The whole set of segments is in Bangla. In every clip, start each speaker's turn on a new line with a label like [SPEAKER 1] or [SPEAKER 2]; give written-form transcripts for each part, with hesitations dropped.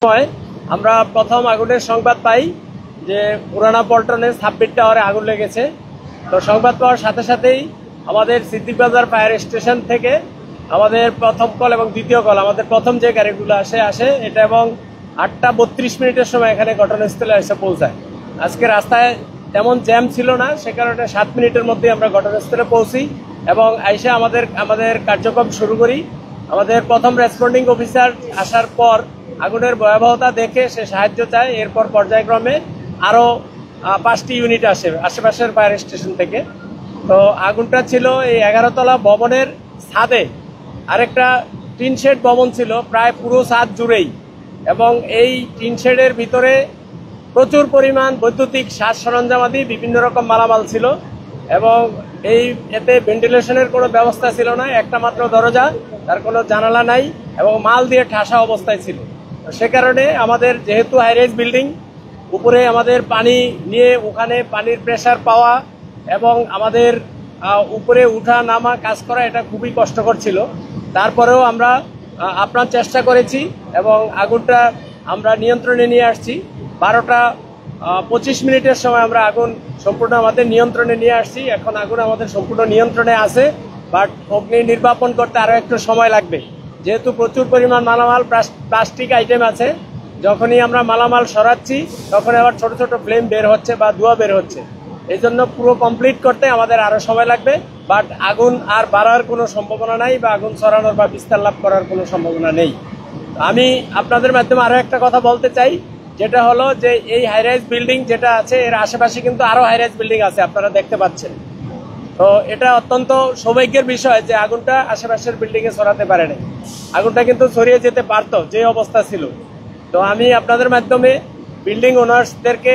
[SPEAKER 1] সময় আমরা প্রথম আগুনের সংবাদ পাই যে পুরানা পল্টনে 26 টাওয়ারে আগুন লেগেছে। তো সংবাদ পাওয়ার সাথে সাথেই আমাদের সিদ্দিক বাজার ফায়ার স্টেশন থেকে আমাদের প্রথম কল এবং দ্বিতীয় কল, আমাদের প্রথম যে গাড়িগুলো আসে এটা, এবং 8টা 32 মিনিটের সময় এখানে ঘটনাস্থলে এসে পৌঁছায়। আজকে রাস্তায় তেমন জ্যাম ছিল না, সে কারণে 7 মিনিটের মধ্যে আমরা ঘটনাস্থলে পৌঁছি এবং আইসা আমাদের কার্যক্রম শুরু করি। আমাদের প্রথম রেসপন্ডিং অফিসার আসার পর আগুনের ভয়াবহতা দেখে সে সাহায্য চায়। এরপর পর্যায়ক্রমে আরও 5টি ইউনিট আসে আশেপাশের ফায়ার স্টেশন থেকে। তো আগুনটা ছিল এই 11 তলা ভবনের ছাদে, আরেকটা টিন শেড ভবন ছিল প্রায় পুরো ছাদ জুড়েই, এবং এই টিন শেডের ভিতরে প্রচুর পরিমাণ বৈদ্যুতিক সাজ সরঞ্জামাদি বিভিন্ন রকম মালামাল ছিল, এবং এতে ভেন্টিলেশনের কোনো ব্যবস্থা ছিল না। একটা মাত্র দরজা, তার কোনো জানালা নাই, এবং মাল দিয়ে ঠাসা অবস্থায় ছিল। সে কারণে আমাদের যেহেতু হাইরাইজ বিল্ডিং, উপরে আমাদের পানি নিয়ে ওখানে পানির প্রেসার পাওয়া এবং আমাদের উপরে উঠা নামা কাজ করা, এটা খুবই কষ্টকর ছিল। তারপরেও আমরা আপ্রাণ চেষ্টা করেছি এবং আগুনটা আমরা নিয়ন্ত্রণে নিয়ে আসছি। 12টা 25 মিনিটের সময় আমরা আগুন সম্পূর্ণ আমাদের নিয়ন্ত্রণে নিয়ে আসছি। এখন আগুন আমাদের সম্পূর্ণ নিয়ন্ত্রণে আছে, বাট অগ্নি নির্বাপন করতে আরও একটু সময় লাগবে, যেহেতু প্রচুর পরিমাণ মালামাল প্লাস্টিক আইটেম আছে। যখনই আমরা মালামাল সরাচ্ছি তখন আবার ছোট ছোট ফ্লেম বের হচ্ছে বা ধোঁয়া বের হচ্ছে। এই জন্য পুরো কমপ্লিট করতে আমাদের আরও সময় লাগবে, বাট আগুন আর বাড়ার কোনো সম্ভাবনা নাই বা আগুন ছড়ানোর বা বিস্তার লাভ করার কোনো সম্ভাবনা নেই। আমি আপনাদের মাধ্যমে আরও একটা কথা বলতে চাই, যেটা হলো যে এই হাইরাইজ বিল্ডিং যেটা আছে এর আশেপাশে কিন্তু আরও হাইরাইজ বিল্ডিং আছে, আপনারা দেখতে পাচ্ছেন। তো এটা অত্যন্ত সৌভাগ্যের বিষয় যে আগুনটা আশেপাশের বিল্ডিংয়ে ছড়াতে পারে নাই। আগুনটা কিন্তু ছড়িয়ে যেতে পারতো যে অবস্থা ছিল। তো আমি আপনাদের মাধ্যমে বিল্ডিং ওনার্সদেরকে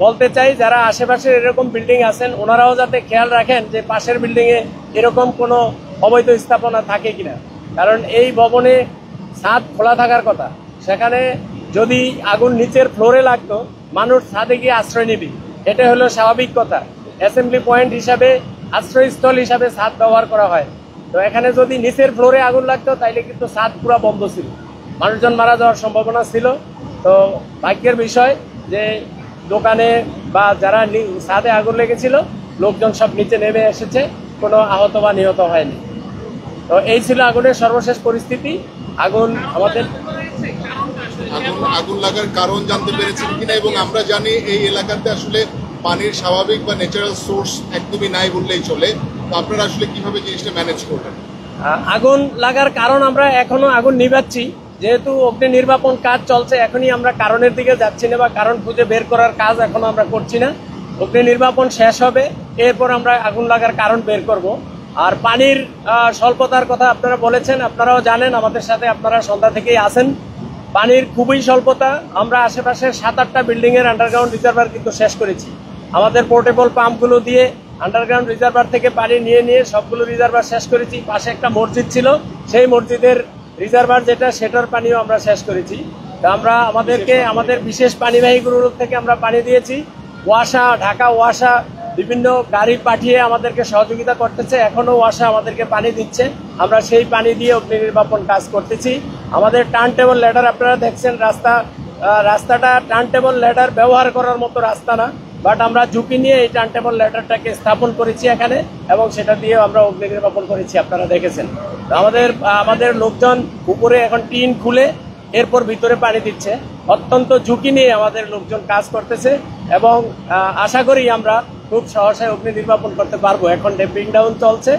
[SPEAKER 1] বলতে চাই, যারা আশেপাশের এরকম বিল্ডিং আছেন ওনারাও যাতে খেয়াল রাখেন যে পাশের বিল্ডিংয়ে এরকম কোনো অবৈধ স্থাপনা থাকে কিনা। কারণ এই ভবনে ছাদ খোলা থাকার কথা, সেখানে যদি আগুন নিচের ফ্লোরে লাগতো মানুষ ছাদে গিয়ে আশ্রয় নিবে, এটা হলো স্বাভাবিক কথা। অ্যাসেম্বলি পয়েন্ট হিসাবে, আশ্রয়স্থল হিসাবে ছাদ ব্যবহার করা হয়। তো এখানে যদি নিচের ফ্লোরে আগুন লাগতো তাইলে কিন্তু ছাদ পুরো বন্ধ ছিল, মানুষজন মারা যাওয়ার সম্ভাবনা ছিল। তো ভাগ্যের বিষয় যে দোকানে বা যারা ছাদে আগুন লেগেছিল লোকজন সব নিচে নেমে এসেছে, কোনো আহত বা নিহত হয়নি। তো এই ছিল আগুনের সর্বশেষ পরিস্থিতি। আগুন
[SPEAKER 2] লাগার কারণ জানতে পেরেছেন কিনা, এবং আমরা জানি এই এলাকাতে আসলে পানির স্বাভাবিক বা ন্যাচারাল সোর্স একদমই নাই বললেই চলে। তো আপনারা আসলে কিভাবে জিনিসটা ম্যানেজ করবেন?
[SPEAKER 1] আগুন লাগার কারণ আমরা এখনো আগুন নিভাচ্ছি, যেহেতু অগ্নি নির্বাপন কাজ চলছে। এখনই আমরা কারণের দিকে যাচ্ছি না বা কারণ খুঁজে বের করার কাজ এখনো আমরা করছি না। অগ্নি নির্বাপন শেষ হবে, এরপর আমরা আগুন লাগার কারণ বের করব। আর পানির স্বল্পতার কথা আপনারা বলেছেন, আপনারাও জানেন, আমাদের সাথে আপনারা সন্ধ্যা থেকেই আছেন। পানির খুবই স্বল্পতা। আমরা আশেপাশের 7-8টা বিল্ডিংয়ের আন্ডারগ্রাউন্ড রিজার্ভার কিন্তু শেষ করেছি। আমাদের পোর্টেবল পাম্পগুলো দিয়ে আন্ডারগ্রাউন্ড রিজার্ভার থেকে পানি নিয়ে সবগুলো রিজার্ভার শেষ করেছি। পাশে একটা মসজিদ ছিল, সেই মসজিদের রিজার্ভার যেটা, সেটার পানিও আমরা শেষ করেছি। তো আমরা আমাদের বিশেষ পানিবাহীগুলো থেকে আমরা পানি দিয়েছি। ওয়াসা, ঢাকা ওয়াসা বিভিন্ন গাড়ি পাঠিয়ে আমাদেরকে সহযোগিতা করতেছে, এখনো ওয়াসা আমাদেরকে পানি দিচ্ছে। আমরা সেই পানি দিয়ে অগ্নি নির্বাপন কাজ করতেছি। আমাদের টার্ন টেবল ল্যাডার আপনারা দেখছেন, রাস্তাটা টার্ন টেবল ল্যাডার ব্যবহার করার মতো রাস্তা না, বাট আমরা ঝুঁকি নিয়ে এই টার্ন টেবল ল্যাডারটাকে স্থাপন করেছি এখানে, এবং সেটা দিয়ে আমরা অগ্নি নির্বাপন করেছি, আপনারা দেখেছেন। আমাদের লোকজন উপরে এখন টিন খুলে এরপর ভিতরে পানি দিচ্ছে। অত্যন্ত ঝুঁকি নিয়ে আমাদের লোকজন কাজ করতেছে, এবং আশা করি আমরা খুব সহসায় অগ্নি নির্বাপন করতে পারবো। এখন ডেম্পিং ডাউন চলছে।